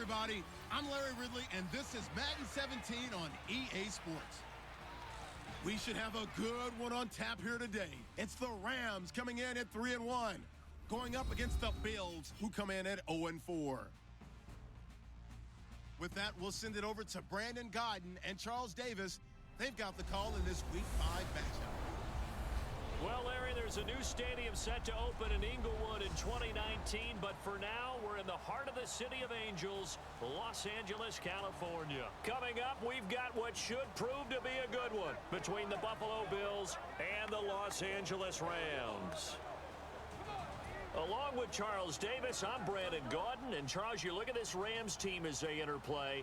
everybody. I'm Larry Ridley, and this is Madden 17 on EA Sports. We should have a good one on tap here today. It's the Rams coming in at 3-1, going up against the Bills, who come in at 0-4. With that, we'll send it over to Brandon Godden and Charles Davis. They've got the call in this Week 5 matchup. Well, Larry, there's a new stadium set to open in Inglewood in 2019, but for now, we're in the heart of the City of Angels, Los Angeles, California. Coming up, we've got what should prove to be a good one between the Buffalo Bills and the Los Angeles Rams. Along with Charles Davis, I'm Brandon Godden, and Charles, you look at this Rams team as they interplay.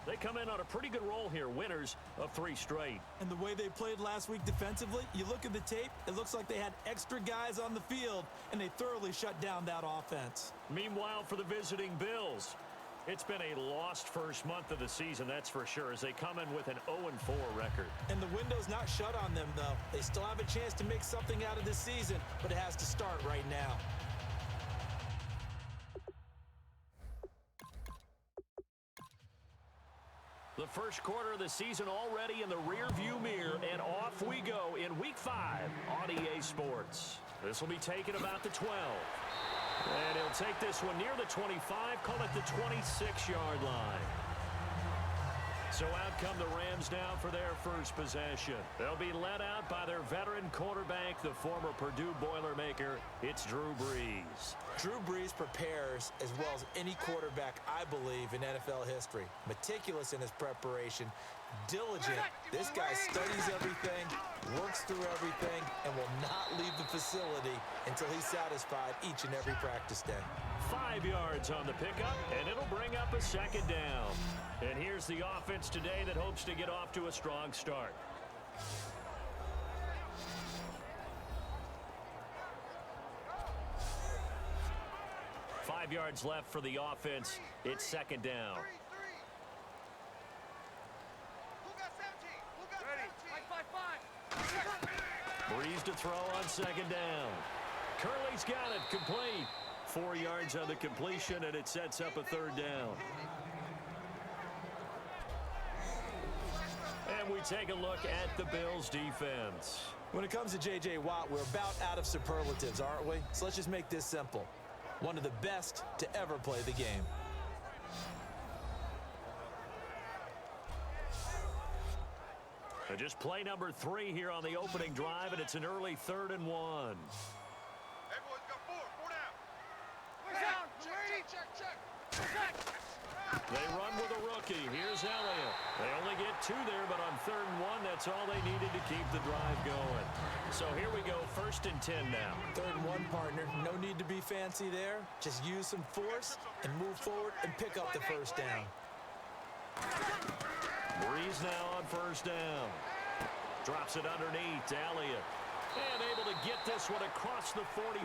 They come in on a pretty good roll here, winners of 3 straight. And the way they played last week defensively, you look at the tape, it looks like they had extra guys on the field, and they thoroughly shut down that offense. Meanwhile, for the visiting Bills, it's been a lost first month of the season, that's for sure, as they come in with an 0-4 record. And the window's not shut on them, though. They still have a chance to make something out of this season, but it has to start right now. The first quarter of the season already in the rearview mirror, and off we go in Week 5 on EA Sports. This will be taken about the 12. And he'll take this one near the 25, call it the 26-yard line. So out come the Rams now for their first possession. They'll be led out by their veteran quarterback, the former Purdue Boilermaker. It's Drew Brees. Drew Brees prepares as well as any quarterback, I believe, in NFL history. Meticulous in his preparation, diligent. This guy studies everything, works through everything, and will not leave the facility until he's satisfied each and every practice day. 5 yards on the pickup, and it'll bring up a second down. And here's the offense today that hopes to get off to a strong start. Five yards left for the offense. It's second down. Brees to throw on second down. Curley's got it, complete. 4 yards on the completion, and it sets up a third down. And we take a look at the Bills' defense. When it comes to J.J. Watt, we're about out of superlatives, aren't we? So let's just make this simple. One of the best to ever play the game. And just play number 3 here on the opening drive, and it's an early 3rd and 1. Everyone's got 4 down. Check. They run with a rookie. Here's Elliott. They only get 2 there, but on 3rd and 1, that's all they needed to keep the drive going. So here we go, 1st and 10 now. 3rd and 1, partner. No need to be fancy there. Just use some force and move forward and pick up the first down. Brees now on 1st down. Drops it underneath to Elliott. And able to get this one across the 45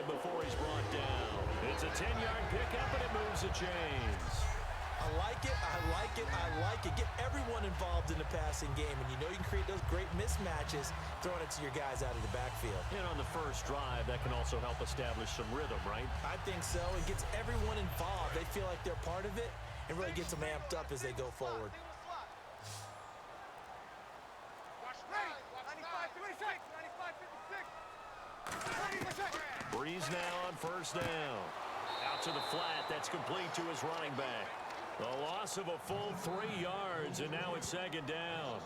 before he's brought down. It's a 10-yard pickup, and it moves the chains. I like it, I like it, I like it. Get everyone involved in the passing game, and you know you can create those great mismatches throwing it to your guys out of the backfield. And on the first drive, that can also help establish some rhythm, right? I think so. It gets everyone involved. They feel like they're part of it and really gets them amped up as they go forward. Brees now on 1st down. Out to the flat. That's complete to his running back. A loss of a full 3 yards, and now it's 2nd down.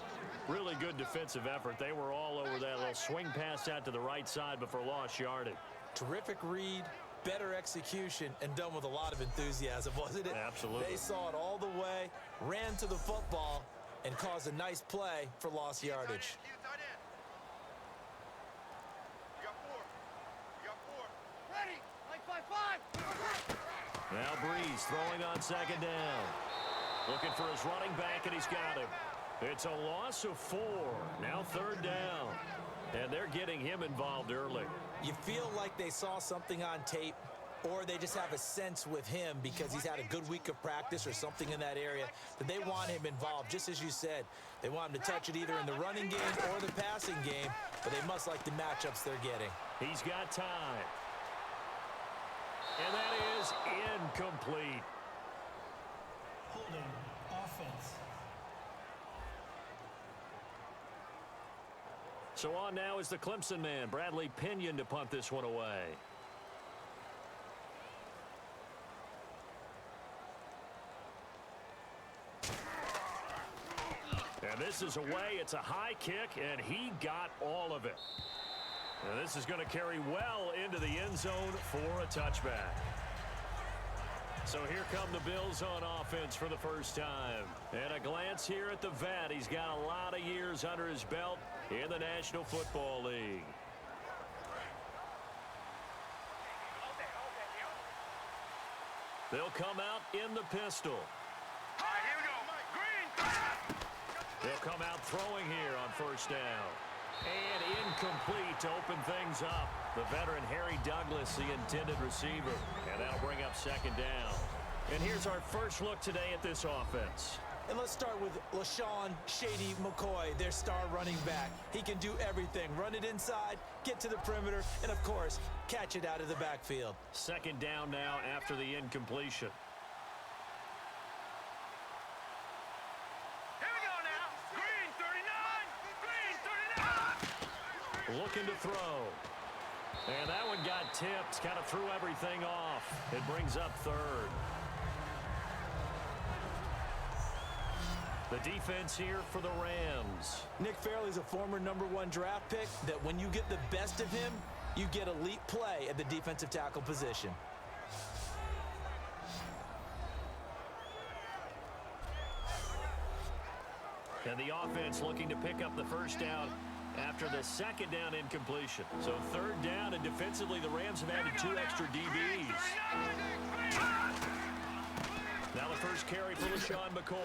Really good defensive effort. They were all over that little swing pass out to the right side before lost yardage. Terrific read, better execution, and done with a lot of enthusiasm, wasn't it? Absolutely. They saw it all the way, ran to the football, and caused a nice play for lost yardage. Now Brees throwing on 2nd down. Looking for his running back, and he's got him. It's a loss of 4. Now 3rd down. And they're getting him involved early. You feel like they saw something on tape, or they just have a sense with him because he's had a good week of practice or something in that area that they want him involved. Just as you said, they want him to touch it either in the running game or the passing game, but they must like the matchups they're getting. He's got time. And that is incomplete. So on now is the Clemson man, Bradley Pinion, to punt this one away. And this is away. It's a high kick, and he got all of it. And this is going to carry well into the end zone for a touchback. So here come the Bills on offense for the first time. And a glance here at the vet. He's got a lot of years under his belt in the National Football League. They'll come out in the pistol. They'll come out throwing here on first down. And incomplete to open things up. The veteran Harry Douglas, the intended receiver. And that'll bring up second down. And here's our first look today at this offense. And let's start with LaShawn Shady McCoy, their star running back. He can do everything. Run it inside, get to the perimeter, and, of course, catch it out of the backfield. Second down now after the incompletion. Looking to throw. And that one got tipped. Kind of threw everything off. It brings up third. The defense here for the Rams. Nick Fairley's a former #1 draft pick that when you get the best of him, you get elite play at the defensive tackle position. And the offense looking to pick up the first down after the second down incompletion. So third down, and defensively the Rams have added 2 extra DBs. Now the first carry for LaShawn McCoy.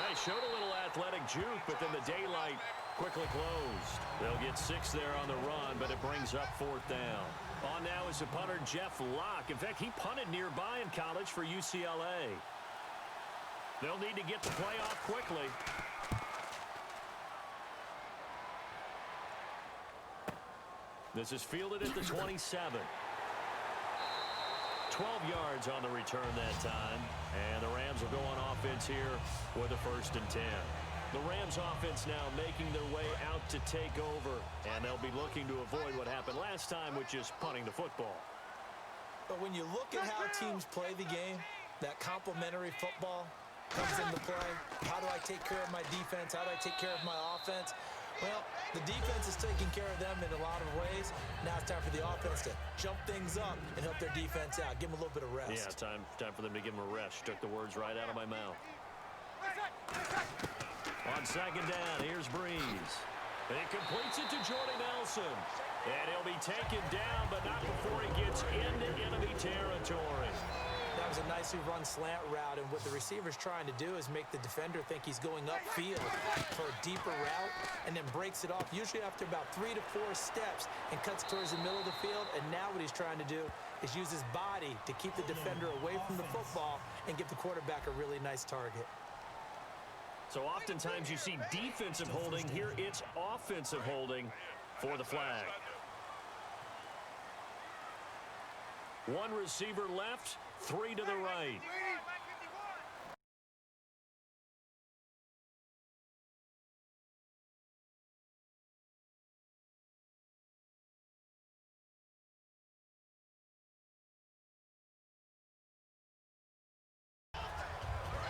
He showed a little athletic juke, but then the daylight quickly closed. They'll get 6 there on the run, but it brings up fourth down. On now is the punter Jeff Locke. In fact, he punted nearby in college for UCLA. They'll need to get the play off quickly. This is fielded at the 27. 12 yards on the return that time. And the Rams will go on offense here with a 1st and 10. The Rams offense now making their way out to take over. And they'll be looking to avoid what happened last time, which is punting the football. But when you look at how teams play the game, that complementary football comes into play. How do I take care of my defense? How do I take care of my offense? Well, the defense is taking care of them in a lot of ways. Now it's time for the offense to jump things up and help their defense out. Give them a little bit of rest. Yeah, time for them to give them a rest. Took the words right out of my mouth. On second down, here's Breeze. He completes it to Jordy Nelson. And he'll be taken down, but not before he gets into enemy territory. That was a nicely run slant route, and what the receiver's trying to do is make the defender think he's going upfield for a deeper route and then breaks it off, usually after about 3 to 4 steps, and cuts towards the middle of the field. And now what he's trying to do is use his body to keep the defender away from the football and give the quarterback a really nice target. So oftentimes you see defensive holding. Here it's offensive holding for the flag. One receiver left, 3 to the right.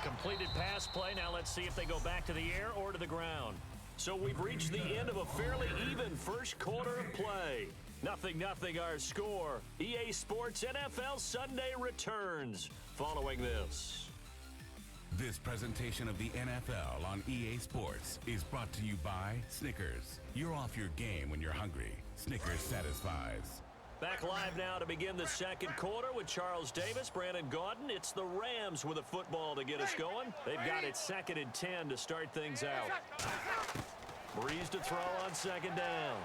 Completed pass play. Now let's see if they go back to the air or to the ground. So we've reached the end of a fairly even first quarter of play. 0-0 our score. EA Sports NFL Sunday returns following this. This presentation of the NFL on EA Sports is brought to you by Snickers. You're off your game when you're hungry. Snickers satisfies. Back live now to begin the second quarter with Charles Davis, Brandon Gaudin. It's the Rams with a football to get us going. They've got it 2nd and 10 to start things out. Breeze to throw on second down.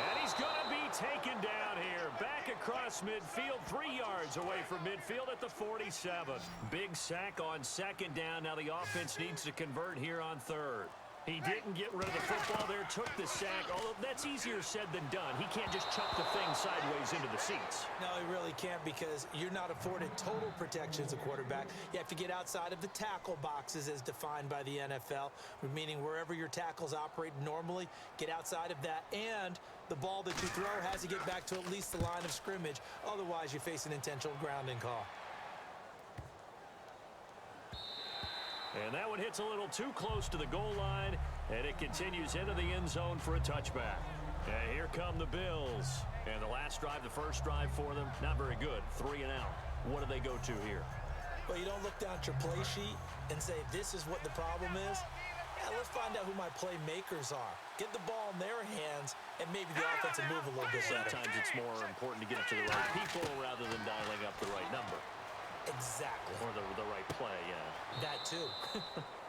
And he's going to be taken down here. Back across midfield, 3 yards away from midfield at the 47. Big sack on second down. Now the offense needs to convert here on third. He didn't get rid of the football there, took the sack, although that's easier said than done. He can't just chuck the thing sideways into the seats. No, he really can't, because you're not afforded total protection as a quarterback. You have to get outside of the tackle boxes as defined by the NFL, meaning wherever your tackles operate normally, get outside of that, and the ball that you throw has to get back to at least the line of scrimmage. Otherwise, you face an intentional grounding call. And that one hits a little too close to the goal line, and it continues into the end zone for a touchback. And here come the Bills. And the last drive, the first drive for them, not very good. 3 and out. What do they go to here? Well, you don't look down at your play sheet and say, this is what the problem is. Yeah, let's find out who my playmakers are. Get the ball in their hands, and maybe the offense will move a little bit better. Sometimes it's more important to get it to the right people rather than dialing up the right number. Exactly. Or the right play, yeah. That too.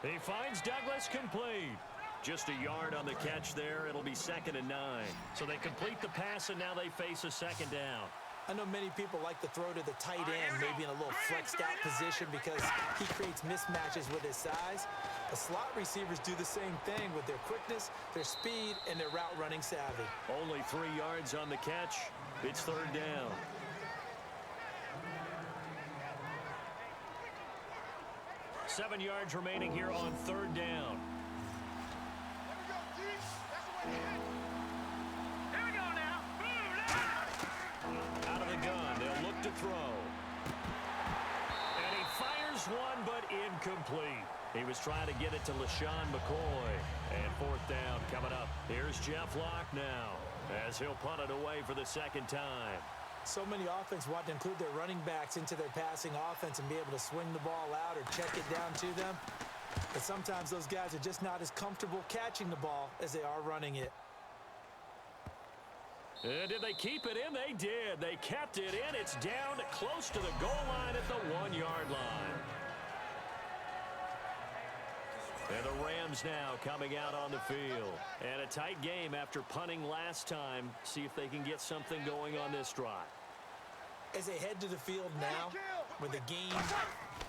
He finds Douglas complete. Just a yard on the catch there. It'll be 2nd and 9. So they complete the pass, and now they face a 2nd down. I know many people like to throw to the tight end, maybe in a little flexed out position, because he creates mismatches with his size. The slot receivers do the same thing with their quickness, their speed, and their route running savvy. Only 3 yards on the catch. It's 3rd down. Seven yards remaining here on 3rd down. Here we go now. Out of the gun, they'll look to throw. And he fires one, but incomplete. He was trying to get it to LaShawn McCoy. And 4th down coming up. Here's Jeff Locke now, as he'll punt it away for the 2nd time. So many offense want to include their running backs into their passing offense and be able to swing the ball out or check it down to them. But sometimes those guys are just not as comfortable catching the ball as they are running it. And did they keep it in? They did. They kept it in. It's down close to the goal line at the 1-yard line. And the Rams now coming out on the field. And a tight game after punting last time. See if they can get something going on this drive. As they head to the field now, with the game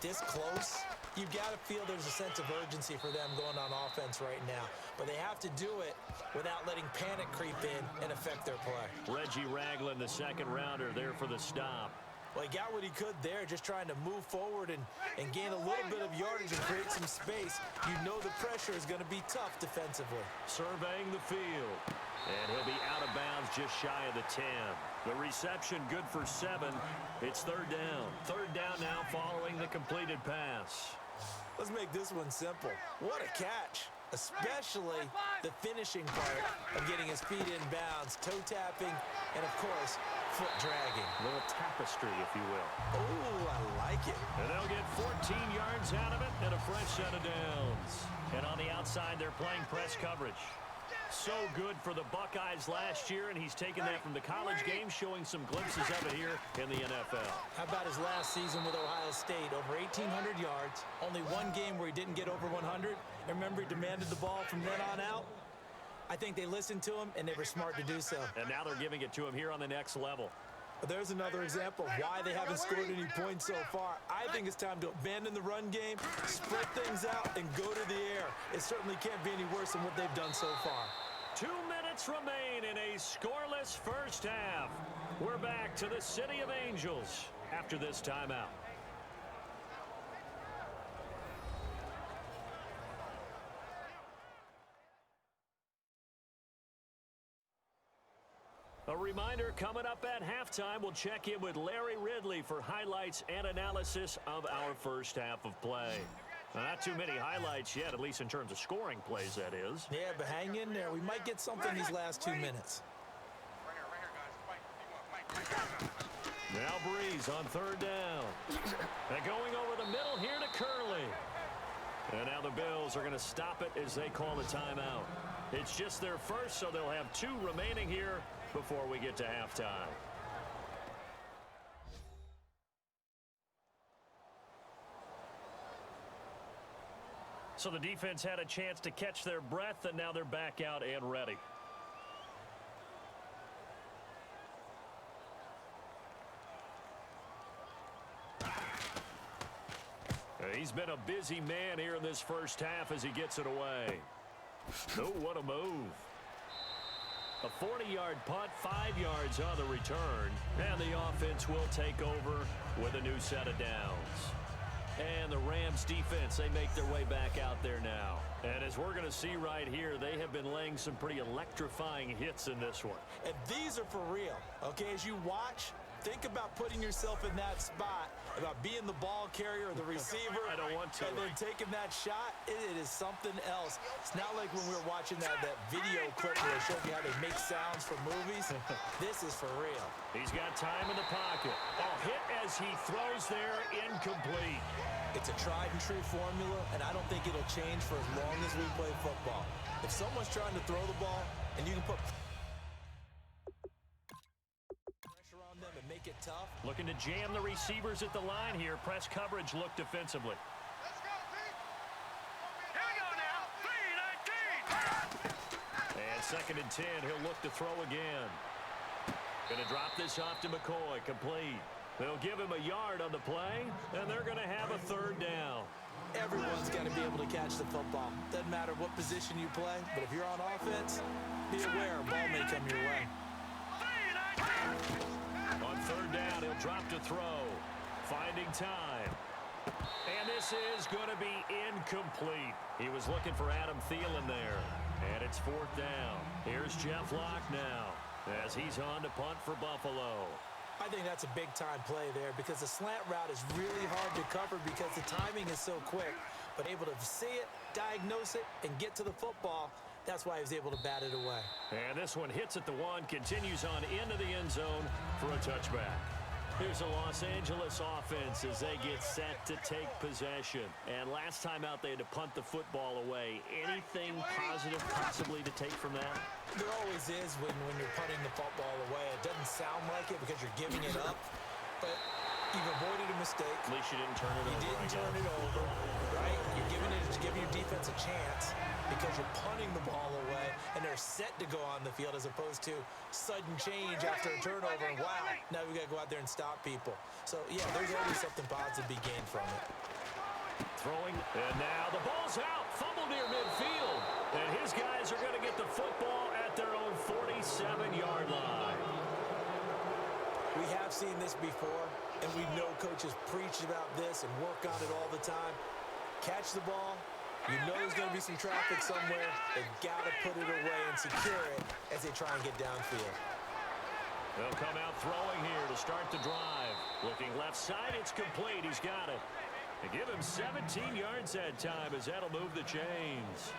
this close, you've got to feel there's a sense of urgency for them going on offense right now. But they have to do it without letting panic creep in and affect their play. Reggie Ragland, the 2nd rounder, there for the stop. Well, he got what he could there, just trying to move forward and gain a little bit of yardage and create some space. You know the pressure is going to be tough defensively. Surveying the field. And he'll be out of bounds just shy of the 10. The reception good for 7. It's 3rd down. 3rd down now following the completed pass. Let's make this one simple. What a catch. Especially the finishing part of getting his feet in bounds, toe tapping, and of course, foot dragging. A little tapestry, if you will. Oh, I like it. And they'll get 14 yards out of it and a fresh set of downs. And on the outside, they're playing press coverage. So good for the Buckeyes last year, and he's taken that from the college game, showing some glimpses of it here in the NFL. How about his last season with Ohio State? Over 1,800 yards, only one game where he didn't get over 100. And remember, he demanded the ball from then on out. I think they listened to him, and they were smart to do so. And now they're giving it to him here on the next level. But there's another example of why they haven't scored any points so far. I think it's time to abandon the run game, spread things out, and go to the air. It certainly can't be any worse than what they've done so far. 2 minutes remain in a scoreless first half. We're back to the City of Angels after this timeout. A reminder, coming up at halftime, we'll check in with Larry Ridley for highlights and analysis of our first half of play. Now, not too many highlights yet, at least in terms of scoring plays, that is. Yeah, but hang in there. We might get something these last 2 minutes. Now Breeze on 3rd down. And going over the middle here to Curley. And now the Bills are going to stop it as they call a timeout. It's just their first, so they'll have 2 remaining here before we get to halftime. So the defense had a chance to catch their breath, and now they're back out and ready. He's been a busy man here in this first half as he gets it away. Oh, what a move. A 40-yard punt, 5 yards on the return, and the offense will take over with a new set of downs. And the Rams defense, they make their way back out there now. And as we're going to see right here, they have been laying some pretty electrifying hits in this one. And these are for real, okay? As you watch, think about putting yourself in that spot, about being the ball carrier or the receiver. I don't want to. And then taking that shot, it is something else. It's not like when we were watching that video clip where they showed you how they make sounds for movies. This is for real. He's got time in the pocket. Oh, hit as he throws there, incomplete. It's a tried and true formula, and I don't think it'll change for as long as we play football. If someone's trying to throw the ball and you can put pressure on them and make it tough. Looking to jam the receivers at the line here. Press coverage look defensively. Let's go, Pete. Here we go now. 3-19. And 2nd and 10. He'll look to throw again. Going to drop this off to McCoy. Complete. They'll give him a yard on the play, and they're going to have a 3rd down. Everyone's got to be able to catch the football. Doesn't matter what position you play, but if you're on offense, be aware a ball may come your way. On 3rd down, he'll drop to throw. Finding time. And this is going to be incomplete. He was looking for Adam Thielen there. And it's 4th down. Here's Jeff Locke now as he's on to punt for Buffalo. I think that's a big-time play there because the slant route is really hard to cover because the timing is so quick. But able to see it, diagnose it, and get to the football, that's why he was able to bat it away. And this one hits at the 1, continues on into the end zone for a touchback. Here's a Los Angeles offense as they get set to take possession. And last time out, they had to punt the football away. Anything positive possibly to take from that? There always is when you're punting the football away. It doesn't sound like it because you're giving it up, but you've avoided a mistake. At least you didn't turn it over. You didn't turn it over, right? You're giving your defense a chance because you're punting the ball away, and they're set to go on the field as opposed to sudden change after a turnover. And wow, now we got to go out there and stop people. So, yeah, there's always something positive to be gained from it. Throwing, and now the ball's out. Fumble near midfield. And his guys are going to get the football at their own 47-yard line. We have seen this before, and we know coaches preach about this and work on it all the time. Catch the ball. You know there's going to be some traffic somewhere. They've got to put it away and secure it as they try and get downfield. They'll come out throwing here to start the drive. Looking left side, it's complete. He's got it. They give him 17 yards that time as that'll move the chains.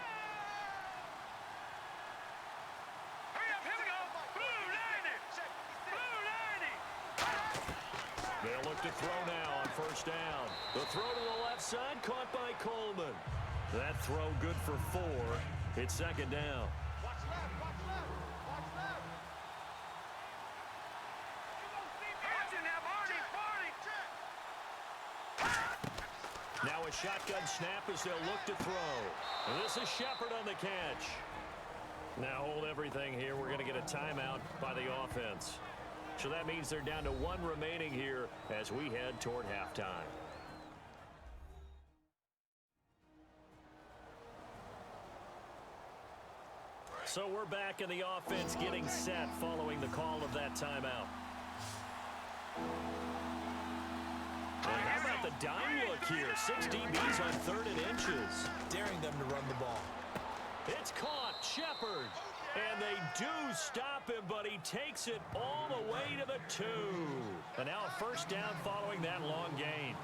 They'll look to throw now on 1st down. The throw to the left side, caught by Coleman. That throw good for 4. It's 2nd down. Watch left, watch left, watch left. Watching now, Marty. Now a shotgun snap as they'll look to throw. And this is Shepard on the catch. Now hold everything here. We're going to get a timeout by the offense. So that means they're down to 1 remaining here as we head toward halftime. So we're back in the offense getting set following the call of that timeout. And how about the dime look here? 6 DBs on 3rd and inches. Daring them to run the ball. It's caught. Shepard. And they do stop him, but he takes it all the way to the 2. And now a 1st down following that long gain.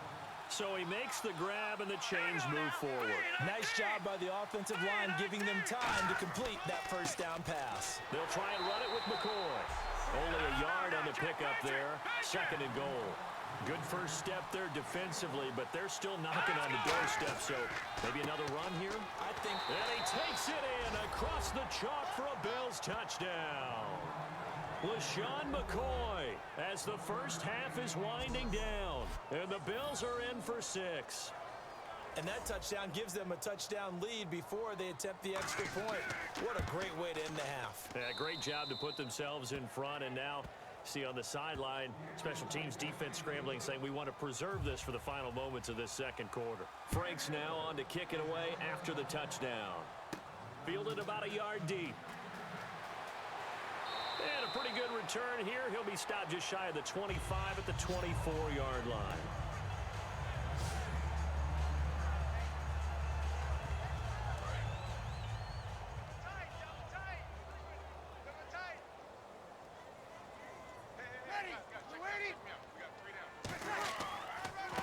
So he makes the grab and the chains move forward. Nice job by the offensive line giving them time to complete that 1st down pass. They'll try and run it with McCoy. Only a yard on the pickup there. 2nd and goal. Good first step there defensively, but they're still knocking on the doorstep, so maybe another run here? I think. And he takes it in across the chalk for a Bills touchdown. LaShawn McCoy as the first half is winding down, and the Bills are in for 6. And that touchdown gives them a touchdown lead before they attempt the extra point. What a great way to end the half. Yeah, great job to put themselves in front, and now see on the sideline, special teams defense scrambling, saying we want to preserve this for the final moments of this 2nd quarter. Frank's now on to kick it away after the touchdown. fielded about a yard deep. And a pretty good return here. He'll be stopped just shy of the 25 at the 24-yard line.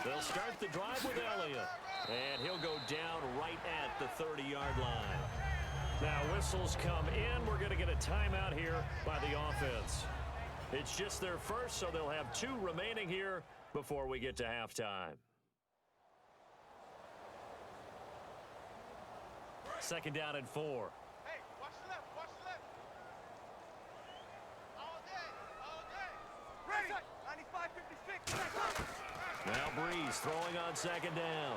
They'll start the drive with Elliott. And he'll go down right at the 30-yard line. Now whistles come in. We're going to get a timeout here by the offense. It's just their first, so they'll have 2 remaining here before we get to halftime. Second down and 4. Hey, watch the left, watch the left. All day. Ready. 95-56. Now Breeze throwing on second down.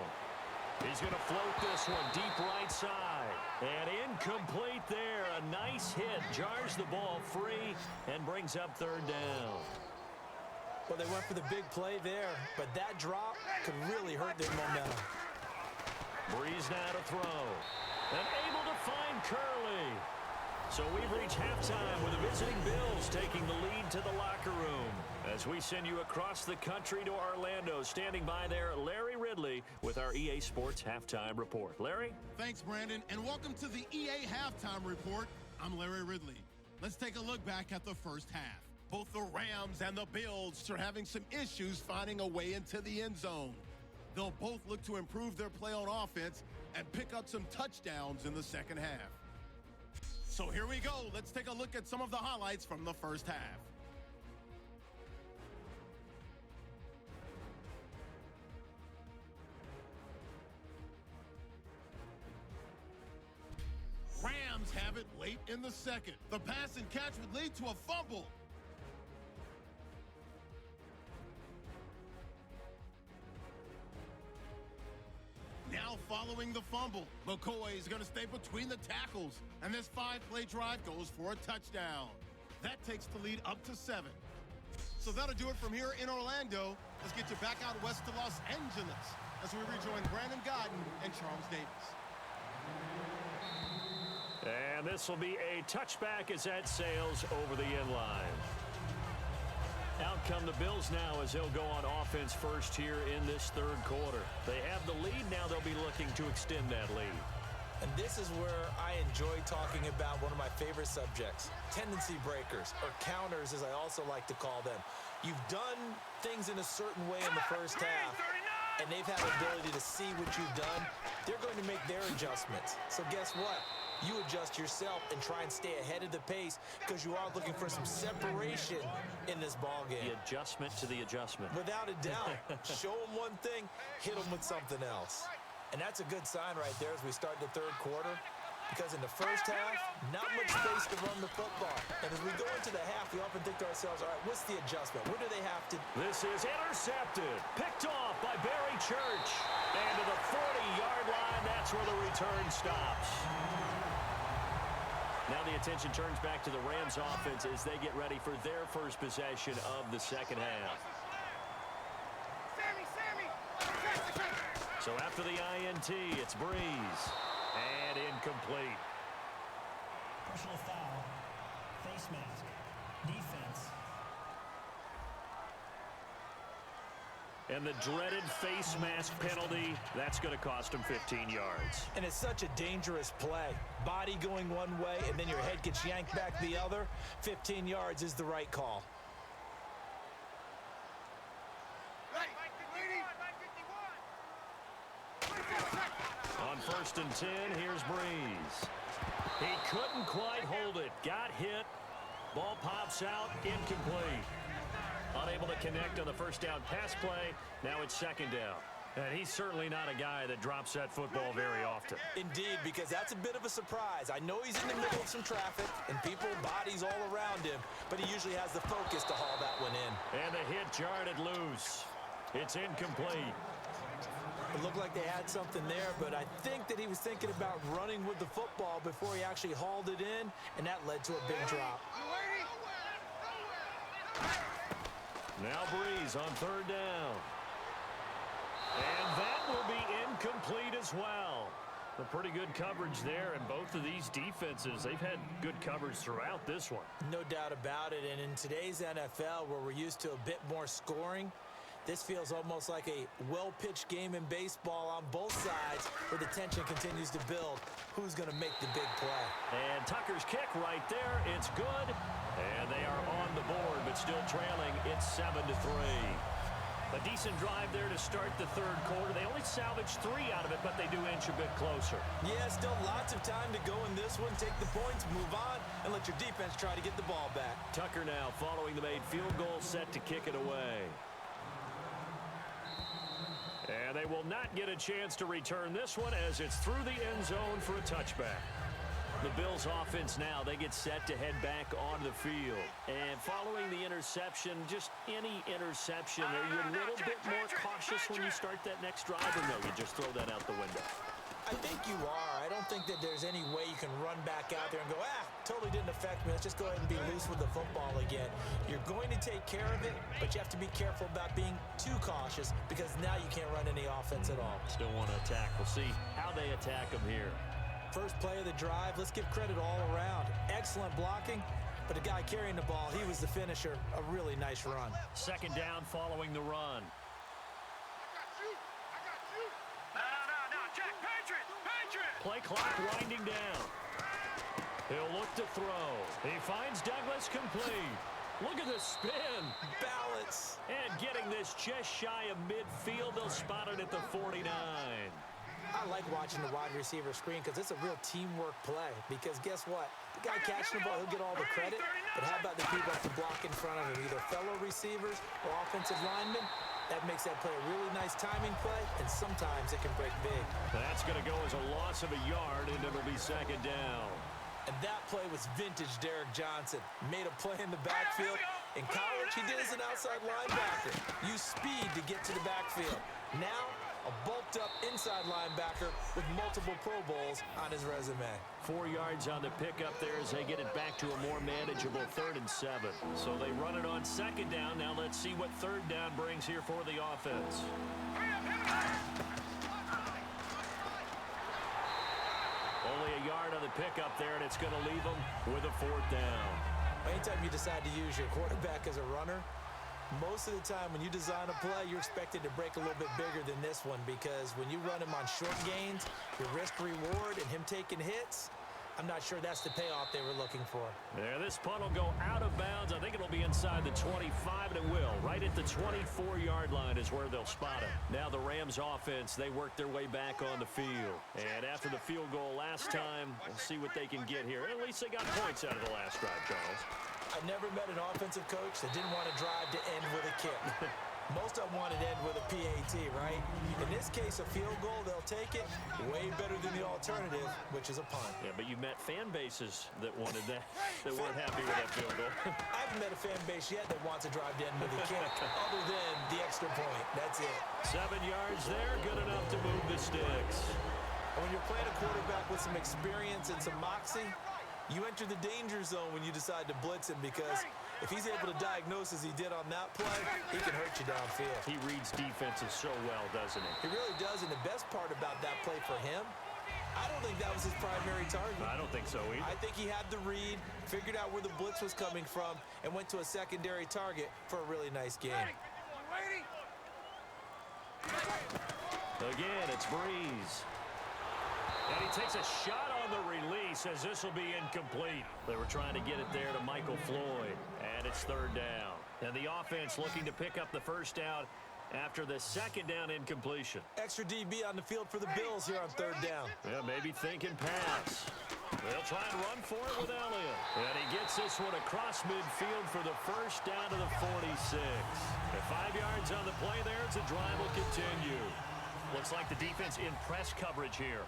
He's going to float this one deep right side. And incomplete there. A nice hit. Jars the ball free and brings up third down. Well, they went for the big play there, but that drop could really hurt their momentum. Breeze now to throw. And able to find Curley. So we've reached halftime with the visiting Bills taking the lead to the locker room. As we send you across the country to Orlando, standing by there, Larry Ridley with our EA Sports Halftime Report. Larry? Thanks, Brandon, and welcome to the EA Halftime Report. I'm Larry Ridley. Let's take a look back at the first half. Both the Rams and the Bills are having some issues finding a way into the end zone. They'll both look to improve their play on offense and pick up some touchdowns in the second half. So here we go. Let's take a look at some of the highlights from the first half. Rams have it late in the second. The pass and catch would lead to a fumble. Now following the fumble, McCoy is going to stay between the tackles, and this 5-play drive goes for a touchdown. That takes the lead up to 7. So that'll do it from here in Orlando. Let's get you back out west to Los Angeles as we rejoin Brandon Godden and Charles Davis. And this will be a touchback as that sails over the end line. Out come the Bills now as they'll go on offense first here in this third quarter. They have the lead. Now they'll be looking to extend that lead. And this is where I enjoy talking about one of my favorite subjects, tendency breakers, or counters as I also like to call them. You've done things in a certain way in the first half, and they've had the ability to see what you've done. They're going to make their adjustments. So guess what? You adjust yourself and try and stay ahead of the pace because you are looking for some separation in this ball game. The adjustment to the adjustment. Without a doubt. Show them one thing, hit them with something else. And that's a good sign right there as we start the third quarter, because in the first half, not much space to run the football. And as we go into the half, we often think to ourselves, all right, what's the adjustment? What do they have to... This is intercepted. Picked off by Barry Church. And to the 40-yard line, that's where the return stops. Now the attention turns back to the Rams offense as they get ready for their first possession of the second half. So after the INT, it's Breeze. And incomplete. Personal foul. Face mask. Defense. And the dreaded face mask penalty, that's going to cost him 15 yards. And it's such a dangerous play. Body going one way, and then your head gets yanked back the other. 15 yards is the right call. On first and 10, here's Breeze. He couldn't quite hold it. Got hit. Ball pops out. Incomplete. Unable to connect on the first down pass play. Now it's second down. And he's certainly not a guy that drops that football very often. Indeed, because that's a bit of a surprise. I know he's in the middle of some traffic and people, bodies all around him, but he usually has the focus to haul that one in. And the hit jarred it loose. It's incomplete. It looked like they had something there, but I think that he was thinking about running with the football before he actually hauled it in, and that led to a big drop. Now Breeze on third down. And that will be incomplete as well. A pretty good coverage there, and both of these defenses, they've had good coverage throughout this one. No doubt about it, and in today's NFL, where we're used to a bit more scoring, this feels almost like a well-pitched game in baseball on both sides where the tension continues to build. Who's going to make the big play? And Tucker's kick right there. It's good. And they are on the board, but still trailing. It's 7-3. A decent drive there to start the third quarter. They only salvaged 3 out of it, but they do inch a bit closer. Yeah, still lots of time to go in this one. Take the points, move on, and let your defense try to get the ball back. Tucker now following the made field goal, set to kick it away. And they will not get a chance to return this one as it's through the end zone for a touchback. The Bills offense now, they get set to head back onto the field. And following the interception, just any interception, are you a little bit more cautious when you start that next drive, or no, you just throw that out the window? I think you are. I don't think that there's any way you can run back out there and go, totally didn't affect me. Let's just go ahead and be loose with the football again. You're going to take care of it, but you have to be careful about being too cautious because now you can't run any offense at all. Still want to attack. We'll see how they attack them here. First play of the drive, let's give credit all around. Excellent blocking, but the guy carrying the ball, he was the finisher. A really nice run. Second down following the run. No, check, Patriot! Play clock winding down. He'll look to throw. He finds Douglas complete. Look at the spin. Balance. And getting this just shy of midfield. They'll spot it at the 49. I like watching the wide receiver screen because it's a real teamwork play. Because guess what? The guy catching the ball, he'll get all the credit. But how about the people that can block in front of him, either fellow receivers or offensive linemen? That makes that play a really nice timing play, and sometimes it can break big. That's going to go as a loss of a yard, and it'll be second down. And that play was vintage Derek Johnson. Made a play in the backfield. In college, he did as an outside linebacker. Use speed to get to the backfield. Now, a bulked-up inside linebacker with multiple Pro Bowls on his resume. 4 yards on the pickup there as they get it back to a more manageable 3rd and 7. So they run it on second down. Now let's see what third down brings here for the offense. Only a yard on the pickup there, and it's going to leave them with a 4th down. Anytime you decide to use your quarterback as a runner, most of the time when you design a play, you're expected to break a little bit bigger than this one because when you run him on short gains, your risk-reward and him taking hits, I'm not sure that's the payoff they were looking for. Yeah, this punt will go out of bounds. I think it'll be inside the 25, and it will. Right at the 24-yard line is where they'll spot it. Now the Rams offense, they work their way back on the field. And after the field goal last time, we'll see what they can get here. At least they got points out of the last drive, Charles. I never met an offensive coach that didn't want to drive to end with a kick. Most of them wanted to end with a PAT, right? In this case, a field goal, they'll take it. Way better than the alternative, which is a punt. Yeah, but you met fan bases that wanted that, that weren't happy with that field goal. I haven't met a fan base yet that wants to drive to end with a kick, other than the extra point. That's it. 7 yards there, good enough to move the sticks. And when you're playing a quarterback with some experience and some moxie, you enter the danger zone when you decide to blitz him because if he's able to diagnose as he did on that play, he can hurt you downfield. He reads defenses so well, doesn't he? He really does, and the best part about that play for him, I don't think that was his primary target. I don't think so either. I think he had the read, figured out where the blitz was coming from, and went to a secondary target for a really nice game. Again, it's Breeze. And he takes a shot on the release as this will be incomplete. They were trying to get it there to Michael Floyd. And it's 3rd down. And the offense looking to pick up the first down after the second down incompletion. Extra DB on the field for the Bills here on 3rd down. Yeah, maybe thinking pass. They'll try and run for it with Elliott. And he gets this one across midfield for the first down to the 46. And 5 yards on the play there as the drive will continue. Looks like the defense in press coverage here.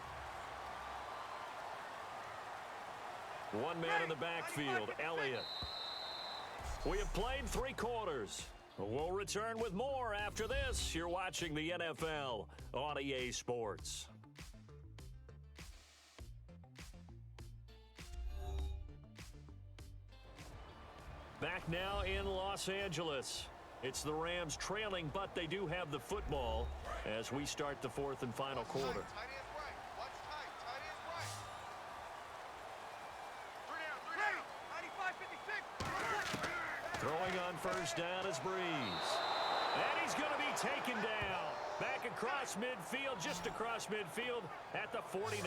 One man in the backfield, Elliott. We have played 3 quarters. We'll return with more after this. You're watching the NFL on EA Sports. Back now in Los Angeles. It's the Rams trailing, but they do have the football as we start the 4th and final quarter. Tight end right. Watch tight. first down is Breeze. And he's going to be taken down. Back across midfield, just across midfield at the 49.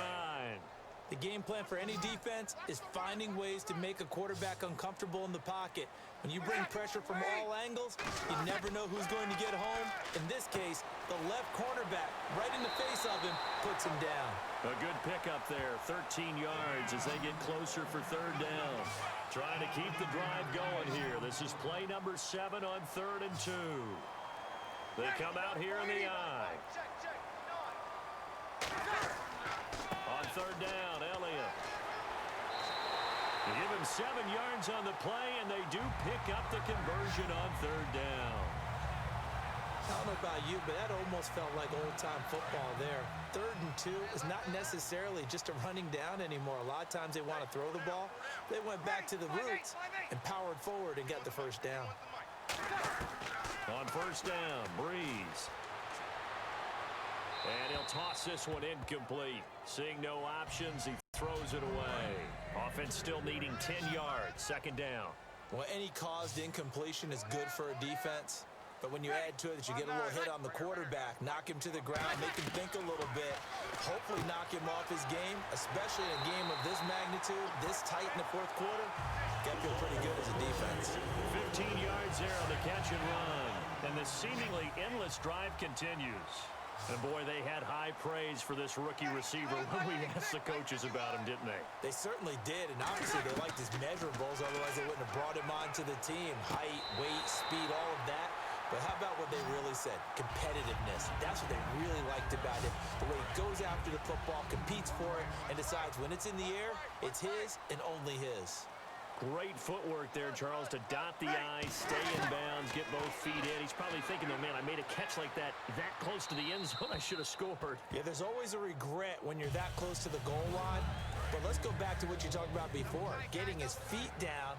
The game plan for any defense is finding ways to make a quarterback uncomfortable in the pocket. When you bring pressure from all angles, you never know who's going to get home. In this case, the left cornerback, right in the face of him, puts him down. A good pickup there, 13 yards as they get closer for third down. Trying to keep the drive going here. This is play number 7 on 3rd and 2. They come out here in the eye. On 3rd down, Elliott. They give him 7 yards on the play, and they do pick up the conversion on 3rd down. I don't know about you, but that almost felt like old-time football there. 3rd and 2 is not necessarily just a running down anymore. A lot of times they want to throw the ball. They went back to the roots and powered forward and got the first down. On 1st down, Breeze. And he'll toss this one incomplete. Seeing no options, he throws it away. Offense still needing 10 yards, 2nd down. Well, any caused incompletion is good for a defense. But when you add to it that you get a little hit on the quarterback, knock him to the ground, make him think a little bit, hopefully knock him off his game, especially in a game of this magnitude, this tight in the 4th quarter, got to feel pretty good as a defense. 15 yards there on the catch and run. And the seemingly endless drive continues. And boy, they had high praise for this rookie receiver when we asked the coaches about him, didn't they? They certainly did, and obviously they liked his measurables, otherwise they wouldn't have brought him onto the team. Height, weight, speed, all of that. But how about what they really said? Competitiveness. That's what they really liked about him. The way he goes after the football, competes for it, and decides when it's in the air, it's his and only his. Great footwork there, Charles, to dot the I, stay in bounds, get both feet in. He's probably thinking, though, man, I made a catch like that close to the end zone. I should have scored. Yeah, there's always a regret when you're that close to the goal line. But let's go back to what you talked about before. Getting his feet down.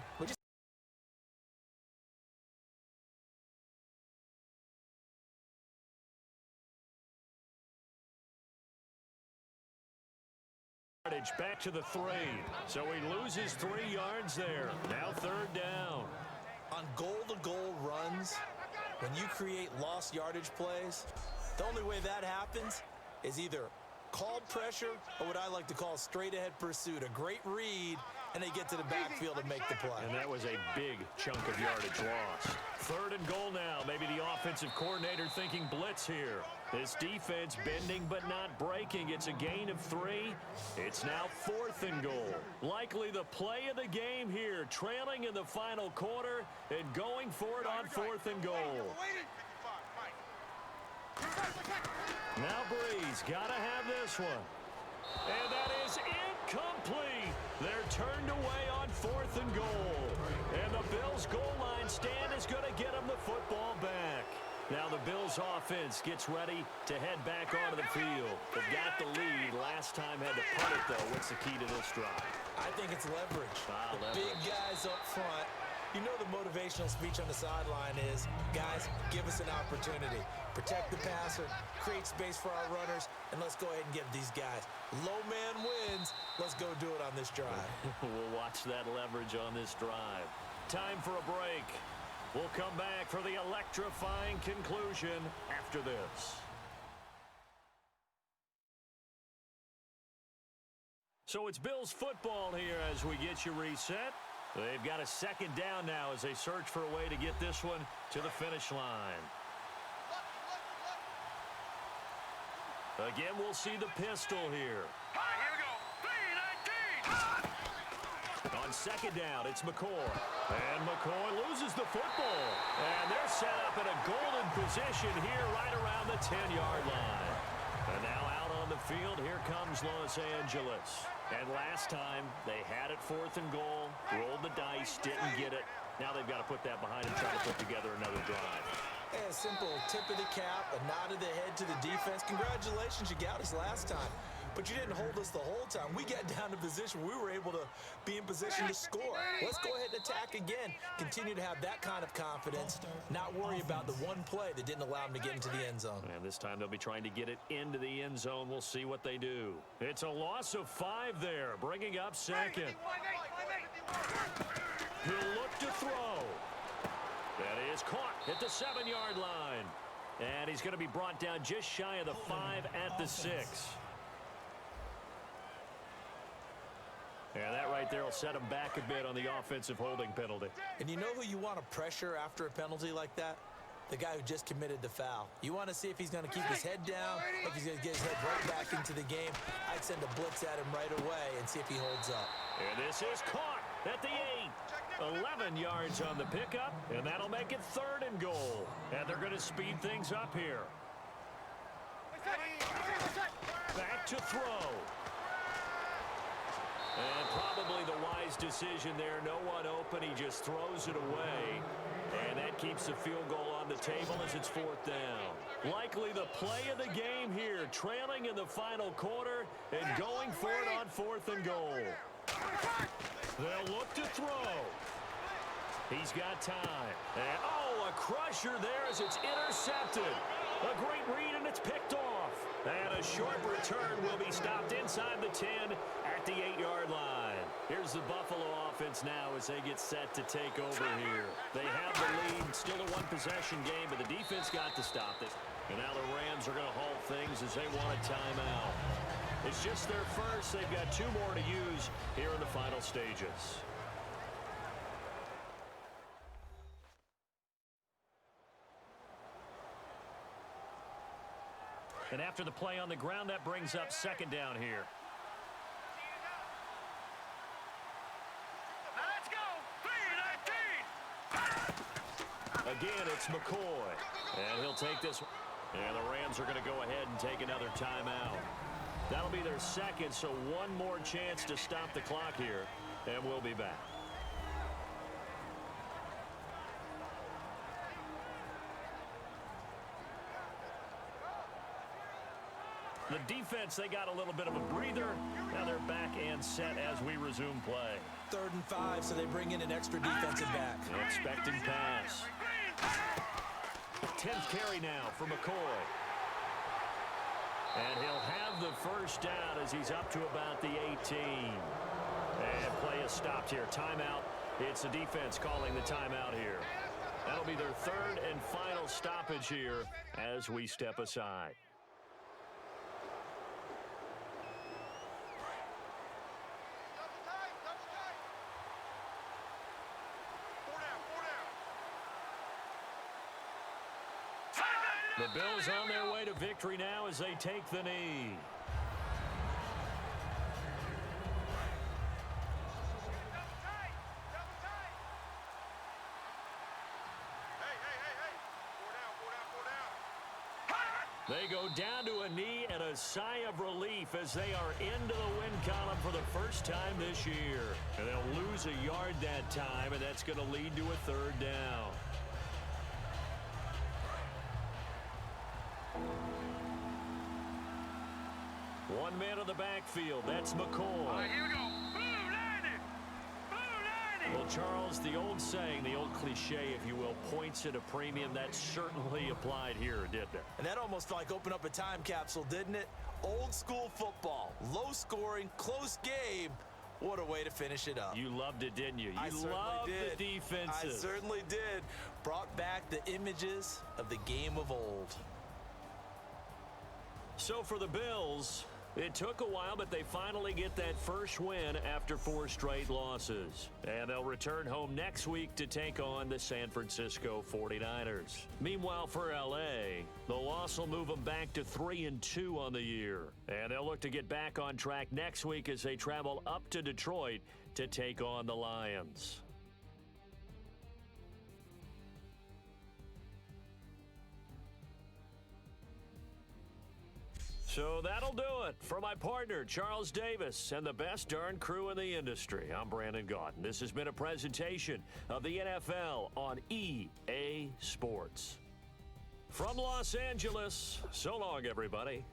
Back to the 3. So he loses 3 yards there. Now 3rd down. On goal-to-goal runs, when you create lost yardage plays, the only way that happens is either called pressure or what I like to call straight-ahead pursuit. A great read, and they get to the backfield and make the play. And that was a big chunk of yardage lost. 3rd and goal now. Maybe the offensive coordinator thinking blitz here. This defense bending but not breaking. It's a gain of 3. It's now 4th and goal. Likely the play of the game here. Trailing in the final quarter and going for it on 4th and goal. Now Breeze, gotta have this one. And that is incomplete. They're turned away on 4th and goal. And the Bills' goal line stand is going to get them the football back. Now the Bills' offense gets ready to head back onto the field. They've got the lead. Last time had to punt it, though. What's the key to this drive? I think it's leverage. The big guys up front. You know the motivational speech on the sideline is, guys, give us an opportunity. Protect the passer, create space for our runners, and let's go ahead and give these guys. Low man wins. Let's go do it on this drive. We'll watch that leverage on this drive. Time for a break. We'll come back for the electrifying conclusion after this. So it's Bills football here as we get you reset. They've got a 2nd down now as they search for a way to get this one to the finish line. Again, we'll see the pistol here. All right, here we go. 3-19. On 2nd down, it's McCoy. And McCoy loses the football. And they're set up in a golden position here right around the 10-yard line. And now out on the field, here comes Los Angeles. And last time, they had it 4th and goal, rolled the dice, didn't get it. Now they've got to put that behind and try to put together another drive. A simple tip of the cap, a nod of the head to the defense. Congratulations, you got us last time. But you didn't hold us the whole time. We got down to position. We were able to be in position to score. Let's go ahead and attack again. Continue to have that kind of confidence. Not worry about the one play that didn't allow them to get into the end zone. And this time they'll be trying to get it into the end zone. We'll see what they do. It's a loss of 5 there, bringing up 2nd. He'll look to throw. That is caught at the 7-yard line. And he's going to be brought down just shy of the 5 at the 6. And that right there will set him back a bit on the offensive holding penalty. And you know who you want to pressure after a penalty like that? The guy who just committed the foul. You want to see if he's going to keep his head down, if he's going to get his head right back into the game. I'd send a blitz at him right away and see if he holds up. And this is caught at the 8. 11 yards on the pickup, and that'll make it 3rd and goal. And they're going to speed things up here. Back to throw. And probably the wise decision there. No one open. He just throws it away. And that keeps the field goal on the table as it's 4th down. Likely the play of the game here. Trailing in the final quarter and going for it on 4th and goal. They'll look to throw. He's got time. And, oh, a crusher there as it's intercepted. A great read, and it's picked off. And a short return will be stopped inside the 10 at the 8-yard line. Here's the Buffalo offense now as they get set to take over here. They have the lead, still a one-possession game, but the defense got to stop it. And now the Rams are going to halt things as they want a timeout. It's just their first. They've got 2 more to use here in the final stages. And after the play on the ground, that brings up 2nd down here. Now let's go. 3-19. Again, it's McCoy. And he'll take this one. And the Rams are going to go ahead and take another timeout. That'll be their 2nd, so 1 more chance to stop the clock here. And we'll be back. The defense, they got a little bit of a breather. Now they're back and set as we resume play. 3rd and 5, so they bring in an extra defensive back. Expecting pass. 10th carry now for McCoy. And he'll have the 1st down as he's up to about the 18. And play is stopped here. Timeout. It's the defense calling the timeout here. That'll be their 3rd and final stoppage here as we step aside. The Bills on their way to victory now as they take the knee. They go down to a knee and a sigh of relief as they are into the win column for the first time this year. And they'll lose a yard that time, and that's going to lead to a 3rd down. One man on the backfield. That's McCoy. All right, here we go. Blue 90. Blue 90. Well, Charles, the old saying, the old cliche, if you will, points at a premium, that certainly applied here, didn't it? And that almost like opened up a time capsule, didn't it? Old school football. Low scoring, close game. What a way to finish it up. You loved it, didn't you? I You loved the defenses. I certainly did. Brought back the images of the game of old. So for the Bills, it took a while, but they finally get that first win after 4 straight losses. And they'll return home next week to take on the San Francisco 49ers. Meanwhile, for LA, the loss will move them back to 3-2 on the year. And they'll look to get back on track next week as they travel up to Detroit to take on the Lions. So that'll do it. For my partner, Charles Davis, and the best darn crew in the industry, I'm Brandon Gaudin. This has been a presentation of the NFL on EA Sports. From Los Angeles, so long, everybody.